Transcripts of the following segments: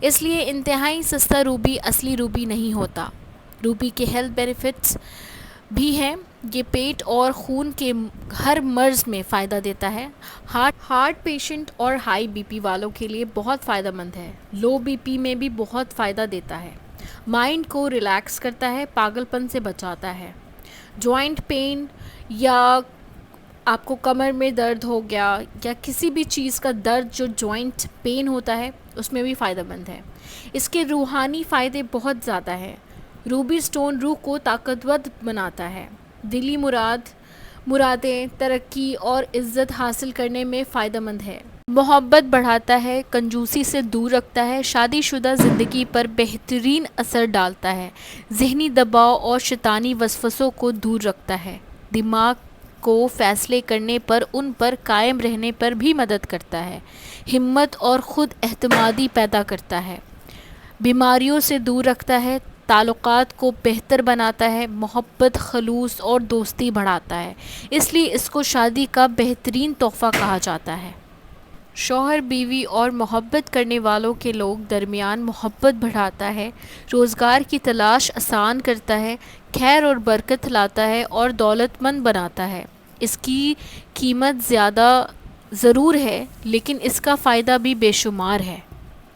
اس لیے انتہائی سستا روبی اصلی روبی نہیں ہوتا۔ روبی کے ہیلتھ بینیفٹس بھی ہیں۔ یہ پیٹ اور خون کے ہر مرض میں فائدہ دیتا ہے۔ ہارٹ پیشنٹ اور ہائی بی پی والوں کے لیے بہت فائدہ مند ہے۔ لو بی پی میں بھی بہت فائدہ دیتا ہے۔ مائنڈ کو ریلیکس کرتا ہے، پاگل پن سے بچاتا ہے۔ جوائنٹ پین یا آپ کو کمر میں درد ہو گیا یا کسی بھی چیز کا درد جو جوائنٹ پین ہوتا ہے اس میں بھی فائدہ مند ہے۔ اس کے روحانی فائدے بہت زیادہ ہیں۔ روبی سٹون روح کو طاقتور بناتا ہے، دلی مرادیں ترقی اور عزت حاصل کرنے میں فائدہ مند ہے۔ محبت بڑھاتا ہے، کنجوسی سے دور رکھتا ہے، شادی شدہ زندگی پر بہترین اثر ڈالتا ہے، ذہنی دباؤ اور شیطانی وسوسوں کو دور رکھتا ہے، دماغ کو فیصلے کرنے پر ان پر قائم رہنے پر بھی مدد کرتا ہے، ہمت اور خود اعتمادی پیدا کرتا ہے، بیماریوں سے دور رکھتا ہے، تعلقات کو بہتر بناتا ہے، محبت، خلوص اور دوستی بڑھاتا ہے۔ اس لیے اس کو شادی کا بہترین تحفہ کہا جاتا ہے۔ شوہر بیوی اور محبت کرنے والوں کے لوگ درمیان محبت بڑھاتا ہے، روزگار کی تلاش آسان کرتا ہے، خیر اور برکت لاتا ہے اور دولت مند بناتا ہے۔ اس کی قیمت زیادہ ضرور ہے لیکن اس کا فائدہ بھی بے شمار ہے۔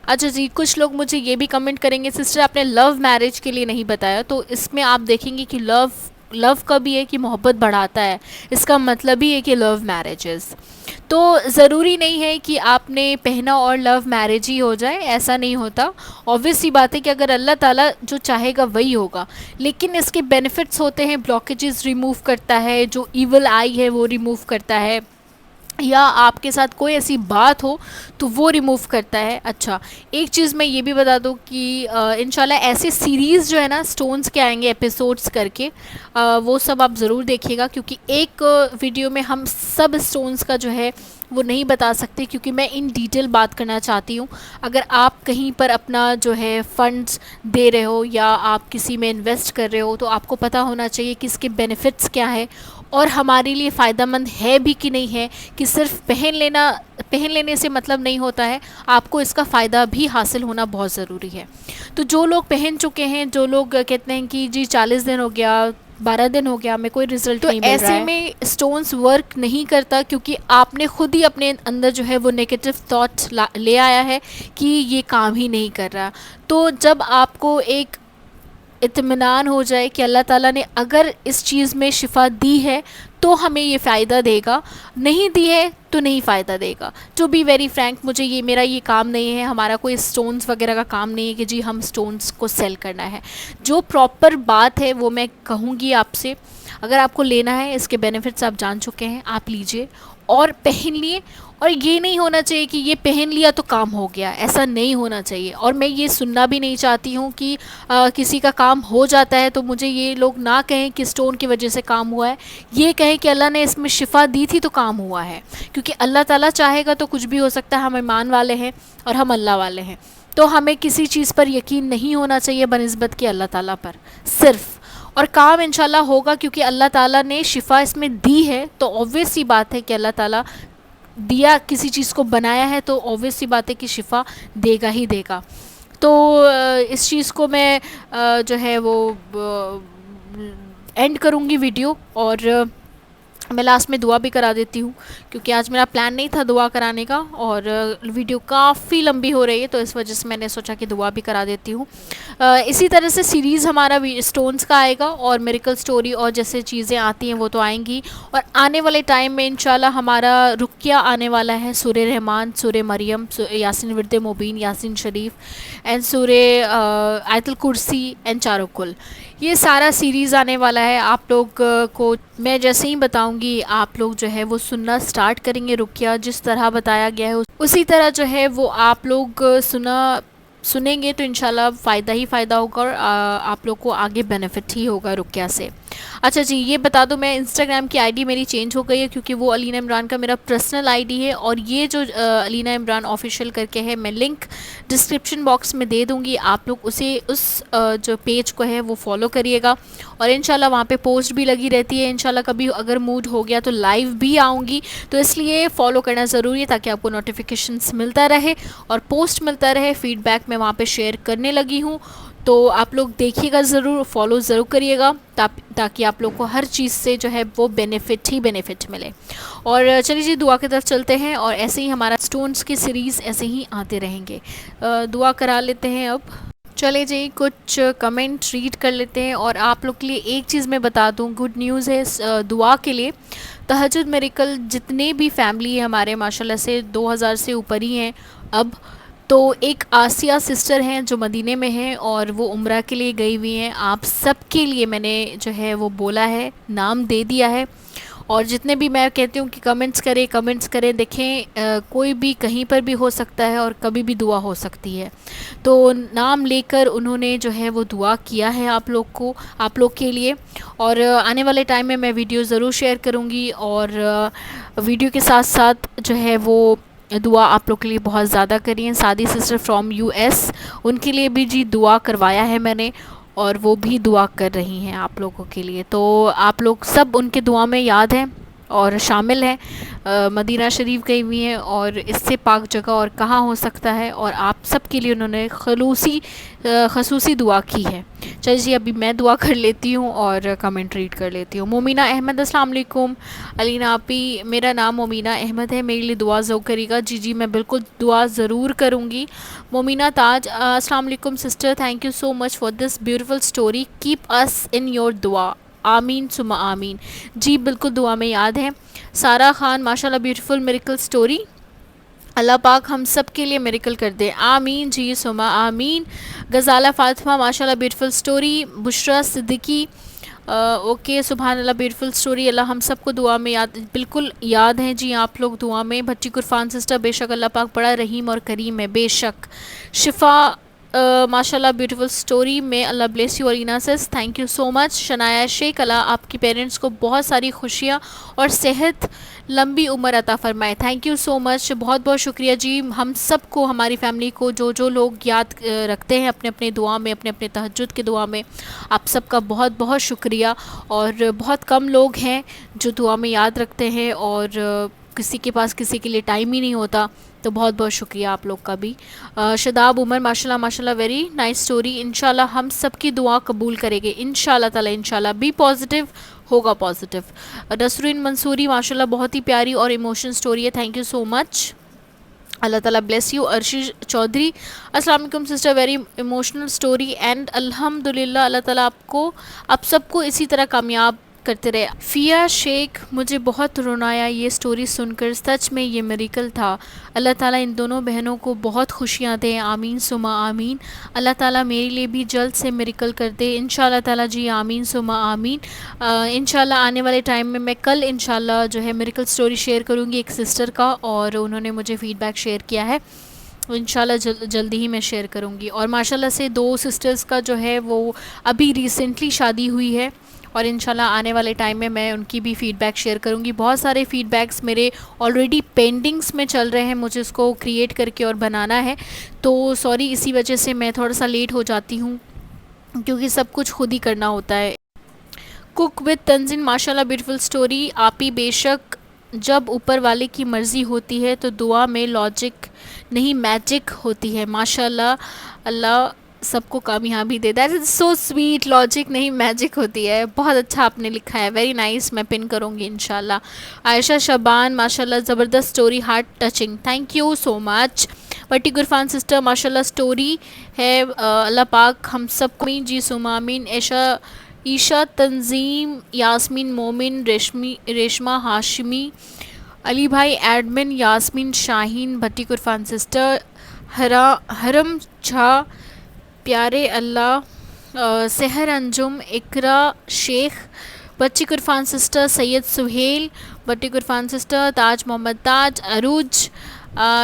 اچھا جی، کچھ لوگ مجھے یہ بھی کمنٹ کریں گے سسٹر آپ نے لو میرج کے لیے نہیں بتایا، تو اس میں آپ دیکھیں گے کہ لو کا بھی ہے کہ محبت بڑھاتا ہے، اس کا مطلب ہی ہے کہ لو میرجز، تو ضروری نہیں ہے کہ آپ نے پہنا اور لو میرج ہی ہو جائے، ایسا نہیں ہوتا۔ obvious سی بات ہے کہ اگر اللہ تعالیٰ جو چاہے گا وہی ہوگا، لیکن اس کے بینیفٹس ہوتے ہیں، بلاکیجز ریموو کرتا ہے، جو ایول آئی ہے وہ ریموو کرتا ہے، یا آپ کے ساتھ کوئی ایسی بات ہو تو وہ ریموو کرتا ہے۔ اچھا، ایک چیز میں یہ بھی بتا دوں کہ انشاءاللہ ایسے سیریز جو ہے نا سٹونز کے آئیں گے ایپیسوڈز کر کے، وہ سب آپ ضرور دیکھیے گا، کیونکہ ایک ویڈیو میں ہم سب سٹونز کا جو ہے وہ نہیں بتا سکتے، کیونکہ میں ان ڈیٹیل بات کرنا چاہتی ہوں۔ اگر آپ کہیں پر اپنا جو ہے فنڈز دے رہے ہو یا آپ کسی میں انویسٹ کر رہے ہو تو آپ کو پتہ ہونا چاہیے کہ اس کے بینیفٹس کیا ہے اور ہمارے لیے فائدہ مند ہے بھی کہ نہیں ہے، کہ صرف پہن لینے سے مطلب نہیں ہوتا ہے، آپ کو اس کا فائدہ بھی حاصل ہونا بہت ضروری ہے۔ تو جو لوگ پہن چکے ہیں، جو لوگ کہتے ہیں کہ جی 40 دن ہو گیا، 12 دن ہو گیا، ہمیں کوئی رزلٹ نہیں مل رہا ہے، تو ایسے میں سٹونز ورک نہیں کرتا، کیونکہ آپ نے خود ہی اپنے اندر جو ہے وہ نیگیٹو تھاٹ لے آیا ہے کہ یہ کام ہی نہیں کر رہا۔ تو جب آپ کو ایک اطمینان ہو جائے کہ اللہ تعالیٰ نے اگر اس چیز میں شفا دی ہے تو ہمیں یہ فائدہ دے گا، نہیں دی ہے تو نہیں فائدہ دے گا۔ ٹو بی ویری فرینک، میرا یہ کام نہیں ہے، ہمارا کوئی سٹونز وغیرہ کا کام نہیں ہے کہ جی ہم سٹونز کو سیل کرنا ہے۔ جو پراپر بات ہے وہ میں کہوں گی آپ سے، اگر آپ کو لینا ہے، اس کے بینیفٹس آپ جان چکے ہیں، آپ لیجئے اور پہن لیے، اور یہ نہیں ہونا چاہیے کہ یہ پہن لیا تو کام ہو گیا، ایسا نہیں ہونا چاہیے۔ اور میں یہ سننا بھی نہیں چاہتی ہوں کہ کسی کا کام ہو جاتا ہے تو مجھے یہ لوگ نہ کہیں کہ سٹون کی وجہ سے کام ہوا ہے، یہ کہیں کہ اللہ نے اس میں شفا دی تھی تو کام ہوا ہے، کیونکہ اللہ تعالیٰ چاہے گا تو کچھ بھی ہو سکتا ہے۔ ہم ایمان والے ہیں اور ہم اللہ والے ہیں، تو ہمیں کسی چیز پر یقین نہیں ہونا چاہیے بنسبت کہ اللہ تعالیٰ پر صرف، اور کام انشاءاللہ ہوگا کیونکہ اللہ تعالیٰ نے شفا اس میں دی ہے، تو obvious سی بات ہے کہ اللہ تعالیٰ دیا، کسی چیز کو بنایا ہے تو obvious سی بات ہے کہ شفا دے گا ہی دے گا۔ تو اس چیز کو میں جو ہے وہ اینڈ کروں گی ویڈیو، اور میں لاسٹ میں دعا بھی کرا دیتی ہوں، کیونکہ آج میرا پلان نہیں تھا دعا کرانے کا، اور ویڈیو کافی لمبی ہو رہی ہے تو اس وجہ سے میں نے سوچا کہ دعا بھی کرا دیتی ہوں۔ اسی طرح سے سیریز ہمارا سٹونز کا آئے گا، اور میریکل سٹوری اور جیسے چیزیں آتی ہیں وہ تو آئیں گی، اور آنے والے ٹائم میں انشاءاللہ ہمارا رقیہ آنے والا ہے، سورہ رحمان، سورہ مریم، یاسین ورد مبین، یاسین شریف، اینڈ سورہ آیت الکرسی اینڈ چاروں کل، یہ سارا سیریز آنے والا ہے۔ آپ لوگ کو میں جیسے ہی بتاؤں گی آپ لوگ جو ہے وہ سننا سٹارٹ کریں گے، رقیہ جس طرح بتایا گیا ہے اسی طرح جو ہے وہ آپ لوگ سنیں گے تو انشاءاللہ فائدہ ہی فائدہ ہوگا، اور آپ لوگ کو آگے بینیفٹ ہی ہوگا رقیہ سے۔ اچھا جی یہ بتا دو، میں انسٹاگرام کی آئی ڈی میری چینج ہو گئی ہے کیونکہ وہ علینا عمران کا میرا پرسنل آئی ڈی ہے، اور یہ جو علینا عمران آفیشیل کر کے ہے، میں لنک ڈسکرپشن باکس میں دے دوں گی، آپ لوگ اسے اس جو پیج کو ہے وہ فالو کریے گا، اور انشاءاللہ وہاں پہ پوسٹ بھی لگی رہتی ہے، انشاءاللہ کبھی اگر موڈ ہو گیا تو لائیو بھی آؤں گی، تو اس لیے فالو کرنا ضروری ہے تاکہ آپ کو نوٹیفیکیشنس ملتا رہے اور پوسٹ ملتا رہے، فیڈ بیک میں وہاں پہ شیئر کرنے لگی ہوں، تو آپ لوگ دیکھیے گا ضرور، فالو ضرور کریے گا تاکہ آپ لوگ کو ہر چیز سے جو ہے وہ بینیفٹ ہی بینیفٹ ملے۔ اور چلیے جی دعا کی طرف چلتے ہیں، اور ایسے ہی ہمارا سٹونز کی سیریز ایسے ہی آتے رہیں گے۔ دعا کرا لیتے ہیں اب۔ چلے جی کچھ کمنٹ ریڈ کر لیتے ہیں، اور آپ لوگ کے لیے ایک چیز میں بتا دوں، گڈ نیوز ہے دعا کے لیے۔ تہجد میریکل جتنے بھی فیملی ہیں ہمارے ماشاءاللہ سے 2000 سے اوپر ہی ہیں اب، تو ایک آسیہ سسٹر ہیں جو مدینے میں ہیں اور وہ عمرہ کے لیے گئی ہوئی ہیں، آپ سب کے لیے میں نے جو ہے وہ بولا ہے، نام دے دیا ہے، اور جتنے بھی میں کہتی ہوں کہ کمنٹس کریں، دیکھیں کوئی بھی کہیں پر بھی ہو سکتا ہے اور کبھی بھی دعا ہو سکتی ہے، تو نام لے کر انہوں نے جو ہے وہ دعا کیا ہے آپ لوگ کے لیے، اور آنے والے ٹائم میں ویڈیو ضرور شیئر کروں گی، اور ویڈیو کے ساتھ ساتھ جو ہے وہ دعا آپ لوگ کے لیے بہت زیادہ کری ہیں۔ سعدی سسٹر فرام US، ان کے لیے بھی جی دعا کروایا ہے میں نے، اور وہ بھی دعا کر رہی ہیں آپ لوگوں کے لیے، تو آپ لوگ سب ان کے دعا میں یاد ہیں اور شامل ہیں۔ مدینہ شریف گئی ہوئی ہیں، اور اس سے پاک جگہ اور کہاں ہو سکتا ہے، اور آپ سب کے لیے انہوں نے خصوصی دعا کی ہے۔ چلیے جی ابھی میں دعا کر لیتی ہوں اور کمنٹ ریڈ کر لیتی ہوں۔ مومنہ احمد السلام علیکم۔ علینا آپی میرا نام مومنہ احمد ہے، میرے لیے دعا ضرور کرے گا۔ جی میں بالکل دعا ضرور کروں گی۔ مومنہ تاج السلام علیکم sister, thank you so much for this beautiful story, keep us in your دعا، آمین ثم آمین۔ جی بالکل دعا میں یاد ہے۔ سارہ خان ماشاءاللہ بیوٹیفل میریکل اسٹوری، اللہ پاک ہم سب کے لیے میریکل کر دے، آمین جی ثم آمین۔ غزالہ فاطمہ ماشاءاللہ بیوٹیفل اسٹوری۔ بشرا صدیقی اوکے سبحان اللہ بیوٹیفل اسٹوری، اللہ ہم سب کو دعا میں یاد، بالکل یاد ہیں جی آپ لوگ دعا میں۔ بچی قرفان سسٹر بے شک اللہ پاک بڑا رحیم اور کریم ہے، بے شک۔ شفا ماشاءاللہ بیوٹیفل اسٹوری میں اللہ بلیس یو ارینا سس، تھینک یو سو مچ۔ شنایا شیخ اللہ آپ کی پیرنٹس کو بہت ساری خوشیاں اور صحت لمبی عمر عطا فرمائے، تھینک یو سو مچ، بہت بہت شکریہ جی۔ ہم سب کو، ہماری فیملی کو جو لوگ یاد رکھتے ہیں اپنے اپنے دعا میں، اپنے اپنے تہجد کے دعا میں، آپ سب کا بہت بہت شکریہ، اور بہت کم لوگ ہیں جو دعا میں یاد رکھتے ہیں، اور کسی کے پاس کسی کے لیے ٹائم ہی نہیں ہوتا، تو بہت بہت شکریہ آپ لوگ کا بھی۔ شداب عمر ماشاءاللہ ویری نائس اسٹوری، انشاءاللہ ہم سب کی دعا قبول کرے گے انشاءاللہ تعالی، انشاءاللہ بی پازیٹیو، ہوگا پازیٹیو۔ نسرین منصوری ماشاءاللہ بہت ہی پیاری اور ایموشنل اسٹوری ہے، تھینک یو سو مچ، اللہ تعالیٰ بلیس یو۔ ارشد چودھری السلام علیکم sister, very emotional story and الحمدللہ، اللہ تعالیٰ آپ سب کو اسی طرح کامیاب کرتے رہے۔ فیا شیخ مجھے بہت رونایا یہ اسٹوری سن کر، سچ میں یہ میریکل تھا، اللہ تعالیٰ ان دونوں بہنوں کو بہت خوشیاں دیں، آمین ثم آمین۔ اللہ تعالیٰ میرے لیے بھی جلد سے میریکل کر دے انشاءاللہ تعالیٰ جی، آمین ثم آمین۔ انشاءاللہ آنے والے ٹائم میں کل انشاءاللہ جو ہے میریکل اسٹوری شیئر کروں گی ایک سسٹر کا، اور انہوں نے مجھے فیڈ بیک شیئر کیا ہے، انشاءاللہ جلدی ہی میں شیئر کروں گی۔ اور ماشاءاللہ سے 2 سسٹرز کا جو ہے وہ ابھی ریسنٹلی شادی ہوئی ہے، اور انشاءاللہ آنے والے ٹائم میں ان کی بھی فیڈ بیک شیئر کروں گی۔ بہت سارے فیڈ بیکس میرے آلریڈی پینڈنگس میں چل رہے ہیں، مجھے اس کو کریٹ کر کے اور بنانا ہے، تو سوری اسی وجہ سے میں تھوڑا سا لیٹ ہو جاتی ہوں، کیونکہ سب کچھ خود ہی کرنا ہوتا ہے۔ کک وتھ تنزین ماشاءاللہ بیوٹیفل اسٹوری، آپ ہی بے شک جب اوپر والے کی مرضی ہوتی ہے تو دعا میں لاجک نہیں میجک ہوتی ہے، ماشاءاللہ اللہ سب کو کامیابی دے، that is so sweet, logic نہیں میجک ہوتی ہے، بہت اچھا آپ نے لکھا ہے، ویری نائس، میں پن کروں گی انشاءاللہ۔ عائشہ شبان ماشاءاللہ زبردست story, heart touching, thank you so much. بٹی گرفان سسٹر ماشاءاللہ اسٹوری ہے، اللہ پاک ہم سب کو جی ثم آمین۔ عیشا تنظیم، یاسمین مومن، ریشمہ ہاشمی، علی بھائی ایڈمن، یاسمین شاہین، بھٹی قرفان سسٹر، حرم جھا، پیارے اللہ، سحر انجم، اقرا شیخ، بچی قرفان سسٹر، سید سہیل، بٹی قرفان سسٹر، تاج محمد تاج، عروج،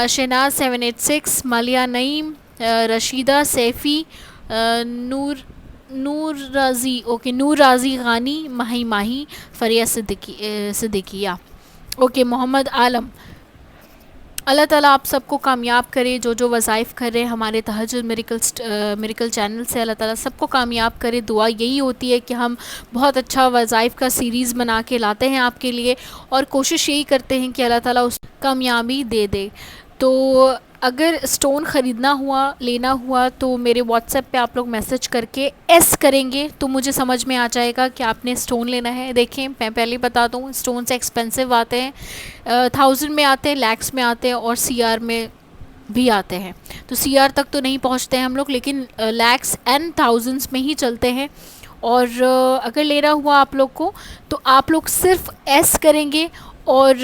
شہناز 786، مالیہ نعیم، رشیدہ سیفی، نور نور رازی، اوکے، نور رازی غانی، ماہی فریہ صدیقیہ، اوکے، محمد عالم. اللہ تعالیٰ آپ سب کو کامیاب کرے، جو جو وظائف کر رہے ہیں ہمارے تہجد میریکل چینل سے، اللہ تعالیٰ سب کو کامیاب کرے. دعا یہی ہوتی ہے کہ ہم بہت اچھا وظائف کا سیریز بنا کے لاتے ہیں آپ کے لیے، اور کوشش یہی کرتے ہیں کہ اللہ تعالیٰ اس کامیابی دے دے. تو اگر اسٹون خریدنا ہوا، لینا ہوا، تو میرے واٹس ایپ پہ آپ لوگ میسج کر کے ایس کریں گے تو مجھے سمجھ میں آ جائے گا کہ آپ نے اسٹون لینا ہے. دیکھیں میں پہلے بتا دوں، اسٹون سے ایکسپینسو آتے ہیں، 1000 میں آتے ہیں، لیکس میں آتے ہیں، اور سی آر میں بھی آتے ہیں. تو سی آر تک تو نہیں پہنچتے ہیں ہم لوگ، لیکن لیکس اینڈ تھاؤزنڈس میں ہی چلتے ہیں. اور اگر لینا ہوا آپ لوگ کو تو آپ لوگ صرف ایس کریں گے، اور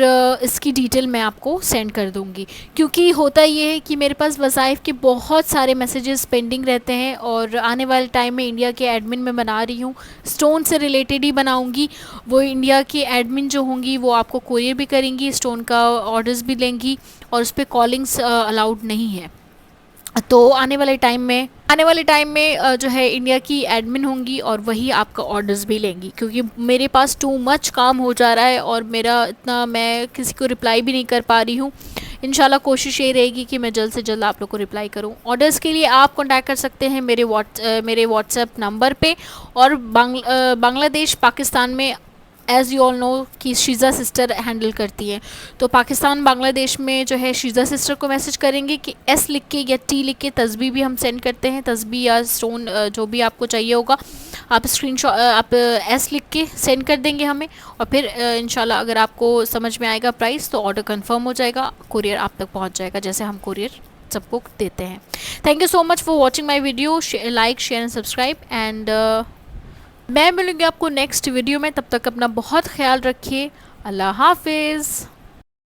اس کی ڈیٹیل میں آپ کو سینڈ کر دوں گی. کیونکہ ہوتا یہ ہے کہ میرے پاس وظائف کے بہت سارے میسیجز پینڈنگ رہتے ہیں، اور آنے والے ٹائم میں انڈیا کے ایڈمن میں بنا رہی ہوں، اسٹون سے ریلیٹڈ ہی بناؤں گی. وہ انڈیا کی ایڈمن جو ہوں گی وہ آپ کو کوریئر بھی کریں گی، اسٹون کا آرڈرز بھی لیں گی، اور اس پہ کالنگس الاؤڈ نہیں ہے. تو آنے والے ٹائم میں جو ہے انڈیا کی ایڈمن ہوں گی، اور وہی آپ کا آرڈرز بھی لیں گی. کیونکہ میرے پاس ٹو مچ کام ہو جا رہا ہے، اور میرا اتنا میں کسی کو رپلائی بھی نہیں کر پا رہی ہوں. انشاءاللہ کوشش یہ رہے گی کہ میں جلد سے جلد آپ لوگ کو رپلائی کروں. آرڈرز کے لیے آپ کانٹیکٹ کر سکتے ہیں میرے واٹس ایپ نمبر پہ. اور بنگلہ دیش، پاکستان میں ایز یو آل نو کہ شیزا سسٹر ہینڈل کرتی ہیں. تو پاکستان بنگلہ دیش میں جو ہے شیزا سسٹر کو میسج کریں گے کہ ایس لکھ کے یا ٹی لکھ کے، تسبیح بھی ہم سینڈ کرتے ہیں، تسبیح یا اسٹون جو بھی آپ کو چاہیے ہوگا، آپ اسکرین شاٹ آپ ایس لکھ کے سینڈ کر دیں گے ہمیں. اور پھر انشاءاللہ اگر آپ کو سمجھ میں آئے گا پرائس تو آرڈر کنفرم ہو جائے گا، کوریئر آپ تک پہنچ جائے گا جیسے ہم کوریئر سب کو دیتے ہیں. Thank you so much for watching my video. Like, share and subscribe. And میں ملوں گی آپ کو نیکسٹ ویڈیو میں. تب تک اپنا بہت خیال رکھیے. اللہ حافظ.